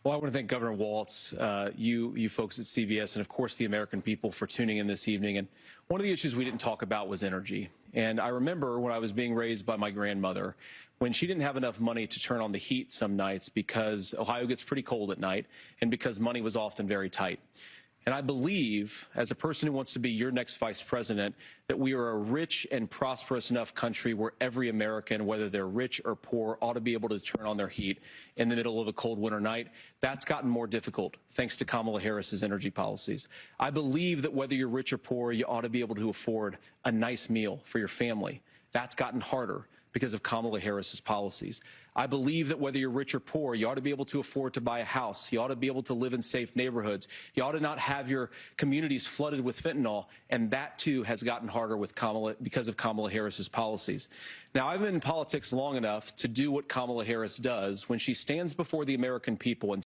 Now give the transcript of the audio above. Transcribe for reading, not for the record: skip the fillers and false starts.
Well, I want to thank Governor Waltz, you folks at CBS, and of course the American people for tuning in this evening. And one of the issues we didn't talk about was energy. And I remember when I was being raised by my grandmother, when she didn't have enough money to turn on the heat some nights because Ohio gets pretty cold at night and because money was often very tight. And I believe, as a person who wants to be your next vice president, that we are a rich and prosperous enough country where every American, whether they're rich or poor, ought to be able to turn on their heat in the middle of a cold winter night. That's gotten more difficult thanks to Kamala Harris's energy policies. I believe that whether you're rich or poor, you ought to be able to afford a nice meal for your family. That's gotten harder because of Kamala Harris's policies. I believe that whether you're rich or poor, you ought to be able to afford to buy a house. You ought to be able to live in safe neighborhoods. You ought to not have your communities flooded with fentanyl. And that, too, has gotten harder with because of Kamala Harris's policies. Now, I've been in politics long enough to do what Kamala Harris does when she stands before the American people and